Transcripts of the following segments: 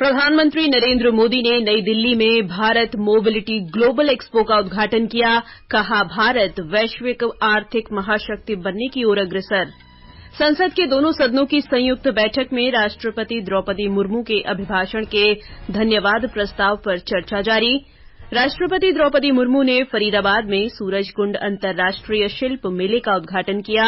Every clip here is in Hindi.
प्रधानमंत्री नरेंद्र मोदी ने नई दिल्ली में भारत मोबिलिटी ग्लोबल एक्सपो का उद्घाटन किया। कहा, भारत वैश्विक आर्थिक महाशक्ति बनने की ओर अग्रसर। संसद के दोनों सदनों की संयुक्त बैठक में राष्ट्रपति द्रौपदी मुर्मू के अभिभाषण के धन्यवाद प्रस्ताव पर चर्चा जारी। राष्ट्रपति द्रौपदी मुर्मू ने फरीदाबाद में सूरजकुंड अंतर्राष्ट्रीय शिल्प मेले का उद्घाटन किया।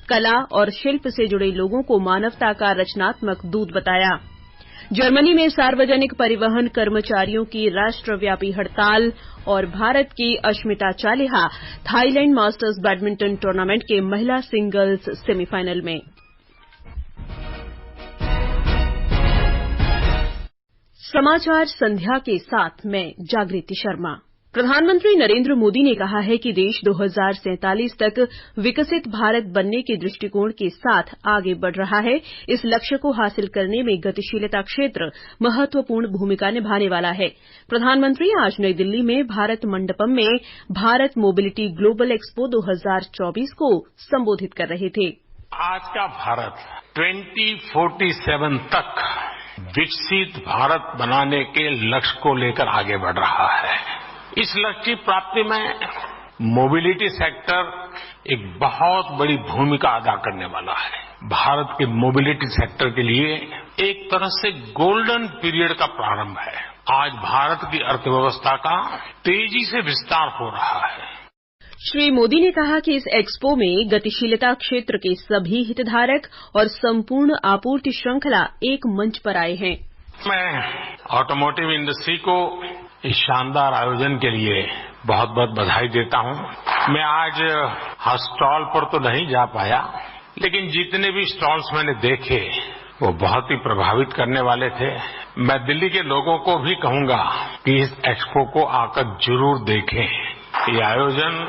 कला और शिल्प से जुड़े लोगों को मानवता का रचनात्मक दूत बताया। जर्मनी में सार्वजनिक परिवहन कर्मचारियों की राष्ट्रव्यापी हड़ताल और भारत की Ashmita Chaliha Thailand masters badminton tournament के महिला सिंगल्स सेमीफाइनल में। समाचार संध्या के साथ मैं जागृति शर्मा। प्रधानमंत्री नरेंद्र मोदी ने कहा है कि देश 2047 तक विकसित भारत बनने के दृष्टिकोण के साथ आगे बढ़ रहा है। इस लक्ष्य को हासिल करने में गतिशीलता क्षेत्र महत्वपूर्ण भूमिका निभाने वाला है। प्रधानमंत्री आज नई दिल्ली में भारत मंडपम में भारत मोबिलिटी ग्लोबल एक्सपो 2024 को संबोधित कर रहे थे। आज का भारत 2047 तक विकसित भारत बनाने के लक्ष्य को लेकर आगे बढ़ रहा है। इस लक्ष्य की प्राप्ति में मोबिलिटी सेक्टर एक बहुत बड़ी भूमिका अदा करने वाला है। भारत के मोबिलिटी सेक्टर के लिए एक तरह से गोल्डन पीरियड का प्रारंभ है। आज भारत की अर्थव्यवस्था का तेजी से विस्तार हो रहा है। श्री मोदी ने कहा कि इस एक्सपो में गतिशीलता क्षेत्र के सभी हितधारक और संपूर्ण आपूर्ति श्रृंखला एक मंच पर आए हैं। मैं ऑटोमोटिव इंडस्ट्री को इस शानदार आयोजन के लिए बहुत बहुत बधाई देता हूं। मैं आज हर स्टॉल पर तो नहीं जा पाया, लेकिन जितने भी स्टॉल्स मैंने देखे वो बहुत ही प्रभावित करने वाले थे। मैं दिल्ली के लोगों को भी कहूंगा कि इस एक्सपो को आकर जरूर देखें। ये आयोजन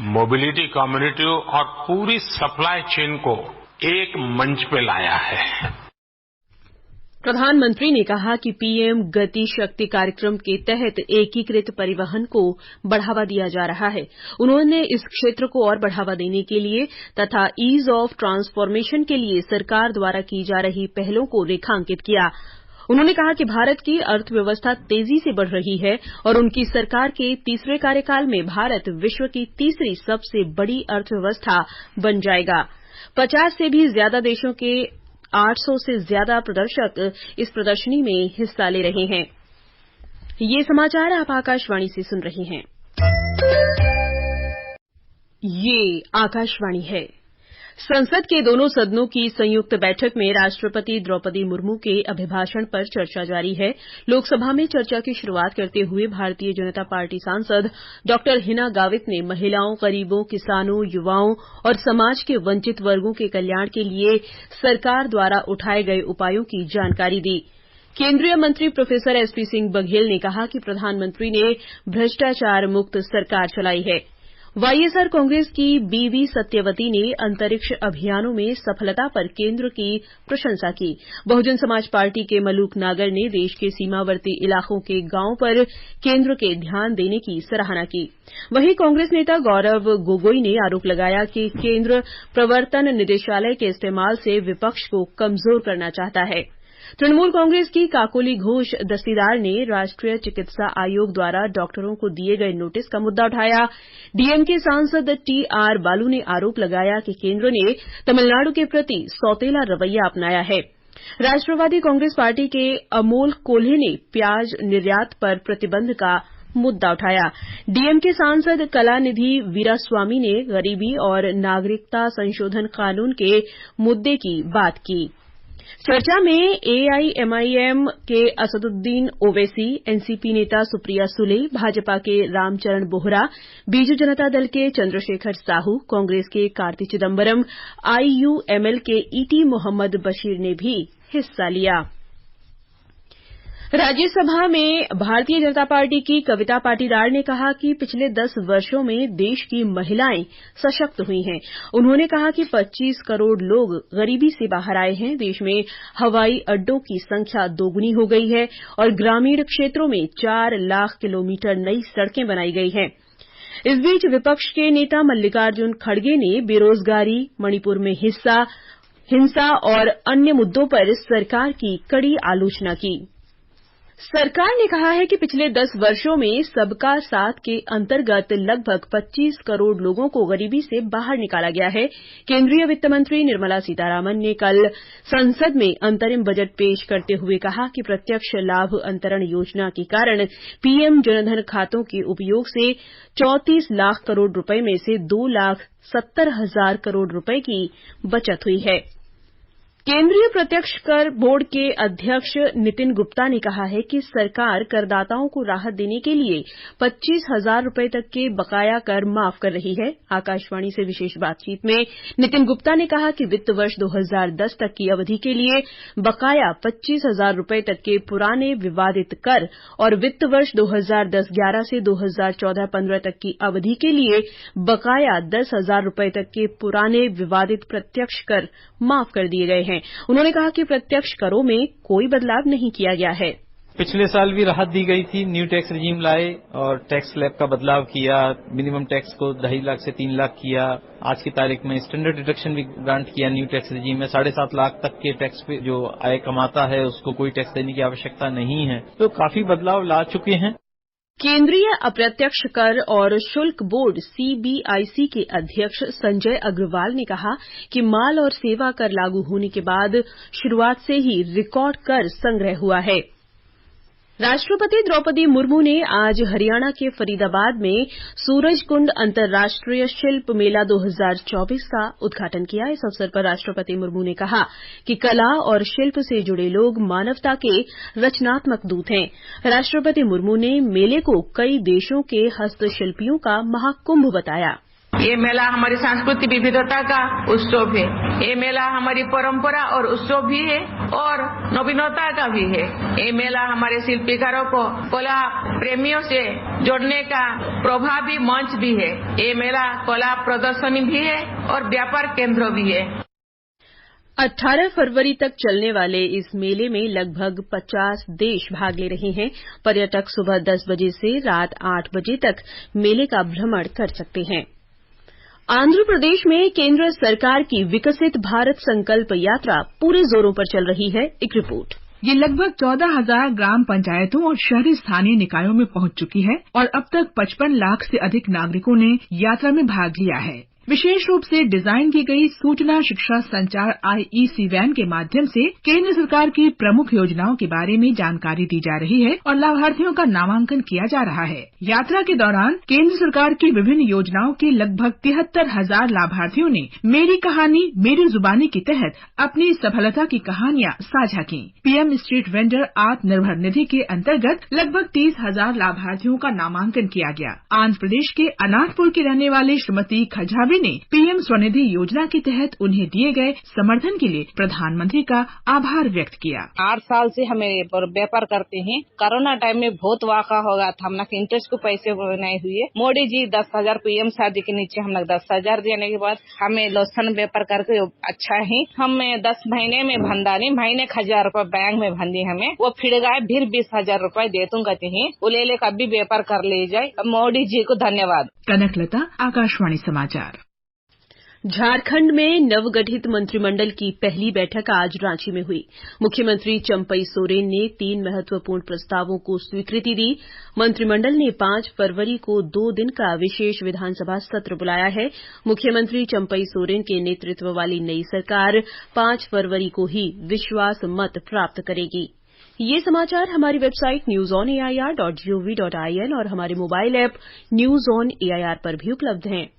मोबिलिटी कम्युनिटी और पूरी सप्लाई चेन को एक मंच पे लाया है। प्रधानमंत्री ने कहा कि पीएम गति शक्ति कार्यक्रम के तहत एकीकृत परिवहन को बढ़ावा दिया जा रहा है। उन्होंने इस क्षेत्र को और बढ़ावा देने के लिए तथा ईज ऑफ ट्रांसफॉर्मेशन के लिए सरकार द्वारा की जा रही पहलों को रेखांकित किया। उन्होंने कहा कि भारत की अर्थव्यवस्था तेजी से बढ़ रही है और उनकी सरकार के तीसरे कार्यकाल में भारत विश्व की तीसरी सबसे बड़ी अर्थव्यवस्था बन जाएगा। 50 से भी ज्यादा देशों के 800 से ज्यादा प्रदर्शक इस प्रदर्शनी में हिस्सा ले रहे हैं। ये समाचार आप आकाशवाणी से सुन रहे हैं। ये आकाशवाणी है। संसद के दोनों सदनों की संयुक्त बैठक में राष्ट्रपति द्रौपदी मुर्मू के अभिभाषण पर चर्चा जारी है। लोकसभा में चर्चा की शुरुआत करते हुए भारतीय जनता पार्टी सांसद डॉ हिना गावित ने महिलाओं, गरीबों, किसानों, युवाओं और समाज के वंचित वर्गों के कल्याण के लिए सरकार द्वारा उठाए गए उपायों की जानकारी दी। केंद्रीय मंत्री प्रोफेसर एसपी सिंह बघेल ने कहा कि प्रधानमंत्री ने भ्रष्टाचार मुक्त सरकार चलाई है। वाईएसआर कांग्रेस की बीवी सत्यवती ने अंतरिक्ष अभियानों में सफलता पर केंद्र की प्रशंसा की। बहुजन समाज पार्टी के मलूक नागर ने देश के सीमावर्ती इलाकों के गांवों पर केंद्र के ध्यान देने की सराहना की। वहीं कांग्रेस नेता गौरव गोगोई ने आरोप लगाया कि केंद्र प्रवर्तन निदेशालय के इस्तेमाल से विपक्ष को कमजोर करना चाहता है। तृणमूल कांग्रेस की काकोली घोष दस्तीदार ने राष्ट्रीय चिकित्सा आयोग द्वारा डॉक्टरों को दिए गए नोटिस का मुद्दा उठाया। डीएमके सांसद टीआर बालू ने आरोप लगाया कि केंद्र ने तमिलनाडु के प्रति सौतेला रवैया अपनाया है। राष्ट्रवादी कांग्रेस पार्टी के अमोल कोल्हे ने प्याज निर्यात पर प्रतिबंध का मुद्दा उठाया। डीएमके सांसद कलानिधि वीरास्वामी ने गरीबी और नागरिकता संशोधन कानून के मुद्दे की बात की। चर्चा में एआईएमआईएम के असदुद्दीन ओवैसी, एनसीपी नेता सुप्रिया सुले, भाजपा के रामचरण बोहरा, बीजू जनता दल के चंद्रशेखर साहू, कांग्रेस के कार्ति चिदम्बरम, आईयूएमएल के ईटी मोहम्मद बशीर ने भी हिस्सा लिया। राज्यसभा में भारतीय जनता पार्टी की कविता पाटीदार ने कहा कि पिछले 10 वर्षों में देश की महिलाएं सशक्त हुई हैं। उन्होंने कहा कि 25 करोड़ लोग गरीबी से बाहर आए हैं। देश में हवाई अड्डों की संख्या दोगुनी हो गई है और ग्रामीण क्षेत्रों में 4 लाख किलोमीटर नई सड़कें बनाई गई हैं। इस बीच विपक्ष के नेता मल्लिकार्जुन खड़गे ने बेरोजगारी, मणिपुर में हिंसा और अन्य मुद्दों पर सरकार की कड़ी आलोचना की। सरकार ने कहा है कि पिछले 10 वर्षों में सबका साथ के अंतर्गत लगभग 25 करोड़ लोगों को गरीबी से बाहर निकाला गया है। केंद्रीय वित्त मंत्री निर्मला सीतारामन ने कल संसद में अंतरिम बजट पेश करते हुए कहा कि प्रत्यक्ष लाभ अंतरण योजना के कारण पीएम जनधन खातों के उपयोग से 34 लाख करोड़ रुपए में से 2,70,000 करोड़ रुपए की बचत हुई है। केंद्रीय प्रत्यक्ष कर बोर्ड के अध्यक्ष नितिन गुप्ता ने कहा है कि सरकार करदाताओं को राहत देने के लिए 25,000 रुपए तक के बकाया कर माफ कर रही है। आकाशवाणी से विशेष बातचीत में नितिन गुप्ता ने कहा कि वित्त वर्ष 2010 तक की अवधि के लिए बकाया 25,000 रुपए तक के पुराने विवादित कर और वित्त वर्ष 2010-11 से 2014-15 तक की अवधि के लिए बकाया 10,000 रुपए तक के पुराने विवादित प्रत्यक्ष कर माफ कर दिए गए हैं। उन्होंने कहा कि प्रत्यक्ष करों में कोई बदलाव नहीं किया गया है। पिछले साल भी राहत दी गई थी, न्यू टैक्स रिजीम लाए और टैक्स स्लैब का बदलाव किया, मिनिमम टैक्स को 2.5 लाख से 3 लाख किया। आज की तारीख में स्टैंडर्ड डिडक्शन भी ग्रांट किया न्यू टैक्स रिजीम में। 7.5 लाख तक के टैक्स पे जो आय कमाता है उसको कोई टैक्स देने की आवश्यकता नहीं है। तो काफी बदलाव ला चुके हैं। केंद्रीय अप्रत्यक्ष कर और शुल्क बोर्ड सीबीआईसी के अध्यक्ष संजय अग्रवाल ने कहा कि माल और सेवा कर लागू होने के बाद शुरुआत से ही रिकॉर्ड कर संग्रह हुआ है। राष्ट्रपति द्रौपदी मुर्मू ने आज हरियाणा के फरीदाबाद में सूरजकुंड अंतर्राष्ट्रीय शिल्प मेला 2024 का उद्घाटन किया। इस अवसर पर राष्ट्रपति मुर्मू ने कहा कि कला और शिल्प से जुड़े लोग मानवता के रचनात्मक दूत हैं। राष्ट्रपति मुर्मू ने मेले को कई देशों के हस्तशिल्पियों का महाकुंभ बताया। ये मेला हमारी सांस्कृतिक विविधता का उत्सव है। ये मेला हमारी परंपरा और उत्सव भी है और नवीनता का भी है। ये मेला हमारे शिल्पकारों को कला प्रेमियों से जोड़ने का प्रभावी मंच भी है। ये मेला कला प्रदर्शनी भी है और व्यापार केंद्र भी है। 18 फरवरी तक चलने वाले इस मेले में लगभग 50 देश भाग ले रहे हैं। पर्यटक सुबह 10 बजे से रात 8 बजे तक मेले का भ्रमण कर सकते हैं। आंध्र प्रदेश में केंद्र सरकार की विकसित भारत संकल्प यात्रा पूरे जोरों पर चल रही है। एक रिपोर्ट। ये लगभग 14,000 ग्राम पंचायतों और शहरी स्थानीय निकायों में पहुंच चुकी है और अब तक 55 लाख से अधिक नागरिकों ने यात्रा में भाग लिया है। विशेष रूप से डिजाइन की गई सूचना शिक्षा संचार IEC वैन के माध्यम से केंद्र सरकार की प्रमुख योजनाओं के बारे में जानकारी दी जा रही है और लाभार्थियों का नामांकन किया जा रहा है। यात्रा के दौरान केंद्र सरकार की विभिन्न योजनाओं के लगभग 73,000 लाभार्थियों ने मेरी कहानी मेरी जुबानी के तहत अपनी सफलता की कहानियां साझा की। PM street vendor Atmanirbhar Nidhi के अंतर्गत लगभग 30,000 लाभार्थियों का नामांकन किया गया। आंध्र प्रदेश के अनाथपुर की रहने वाली श्रीमती खजावी ने PM स्वनिधि योजना के तहत उन्हें दिए गए समर्थन के लिए प्रधानमंत्री का आभार व्यक्त किया। 8 साल से हमें व्यापार करते हैं। कोरोना टाइम में बहुत वाक़ा हो गया था, हम लोग इंटरेस्ट को पैसे नहीं हुए। मोदी जी 10,000 PM शादी के नीचे हम लोग 10,000 देने के बाद हमें लोसन व्यापार करके अच्छा है। हमें 10 महीने में भंडारी महीने 1,000 रुपए बैंक में भंदी हमें वो फिर गए फिर 20,000 रुपए दे तुम कहते हैं वो ले कभी व्यापार कर ले जाए। मोदी जी को धन्यवाद। कनकलता, आकाशवाणी समाचार। झारखंड में नवगठित मंत्रिमंडल की पहली बैठक आज रांची में हुई। मुख्यमंत्री चंपई सोरेन ने 3 महत्वपूर्ण प्रस्तावों को स्वीकृति दी। मंत्रिमंडल ने 5 फरवरी को 2 दिन का विशेष विधानसभा सत्र बुलाया है। मुख्यमंत्री चंपई सोरेन के नेतृत्व वाली नई सरकार 5 फरवरी को ही विश्वास मत प्राप्त करेगी। ये समाचार हमारी वेबसाइट newsonair.gov.in और हमारे mobile app news on AIR पर भी उपलब्ध हैं।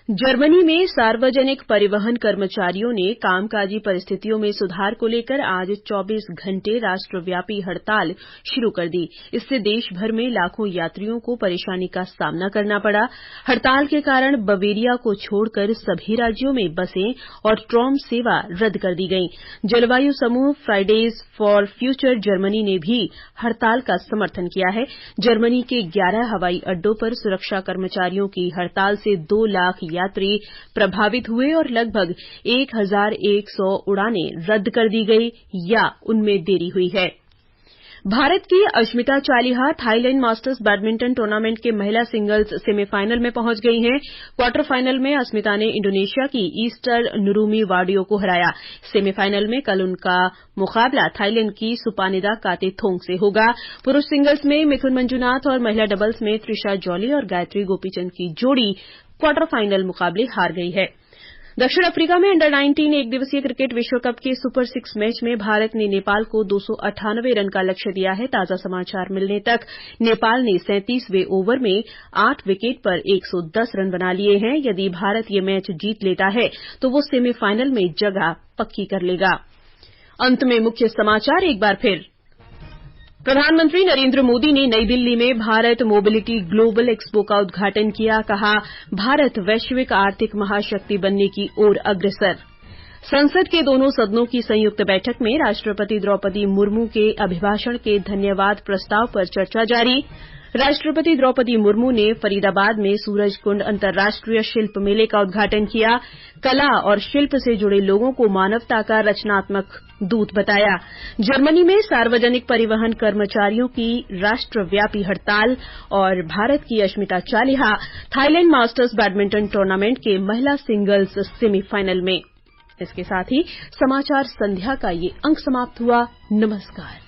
जर्मनी में सार्वजनिक परिवहन कर्मचारियों ने कामकाजी परिस्थितियों में सुधार को लेकर आज 24 घंटे राष्ट्रव्यापी हड़ताल शुरू कर दी। इससे देश भर में लाखों यात्रियों को परेशानी का सामना करना पड़ा। हड़ताल के कारण बवेरिया को छोड़कर सभी राज्यों में बसें और ट्रॉम सेवा रद्द कर दी गई। जलवायु समूह फ्राइडेज फॉर फ्यूचर जर्मनी ने भी हड़ताल का समर्थन किया है। जर्मनी के 11 हवाई अड्डों पर सुरक्षा कर्मचारियों की हड़ताल से 2 लाख यात्री प्रभावित हुए और लगभग 1,100 उड़ानें रद्द कर दी गई या उनमें देरी हुई है। भारत की Ashmita Chaliha Thailand masters badminton tournament के महिला सिंगल्स सेमीफाइनल में पहुंच गई हैं। क्वार्टर फाइनल में अस्मिता ने इंडोनेशिया की ईस्टर नुरुमी वाडियो को हराया। सेमीफाइनल में कल उनका मुकाबला थाईलैंड की सुपानिदा कातेथोंग से होगा। पुरुष सिंगल्स में मिथुन मंजुनाथ और महिला डबल्स में त्रिशा जॉली और गायत्री गोपीचंद की जोड़ी क्वार्टर फाइनल मुकाबले हार गई है। दक्षिण अफ्रीका में अंडर 19 एक दिवसीय क्रिकेट विश्व कप के सुपर 6 मैच में भारत ने नेपाल को 298 रन का लक्ष्य दिया है। ताजा समाचार मिलने तक नेपाल ने 37वें ओवर में 8 विकेट पर 110 रन बना लिए हैं। यदि भारत ये मैच जीत लेता है तो वो सेमीफाइनल में जगह पक्की कर लेगा। अंत में मुख्य समाचार एक बार फिर। प्रधानमंत्री नरेंद्र मोदी ने नई दिल्ली में भारत मोबिलिटी ग्लोबल एक्सपो का उद्घाटन किया। कहा, भारत वैश्विक आर्थिक महाशक्ति बनने की ओर अग्रसर। संसद के दोनों सदनों की संयुक्त बैठक में राष्ट्रपति द्रौपदी मुर्मू के अभिभाषण के धन्यवाद प्रस्ताव पर चर्चा जारी। राष्ट्रपति द्रौपदी मुर्मू ने फरीदाबाद में सूरजकुंड अंतर्राष्ट्रीय शिल्प मेले का उद्घाटन किया। कला और शिल्प से जुड़े लोगों को मानवता का रचनात्मक दूत बताया। जर्मनी में सार्वजनिक परिवहन कर्मचारियों की राष्ट्रव्यापी हड़ताल। और भारत की Ashmita Chaliha Thailand masters badminton tournament के महिला सिंगल्स सेमीफाइनल में। इसके साथ ही समाचार संध्या का ये अंक समाप्त हुआ। नमस्कार।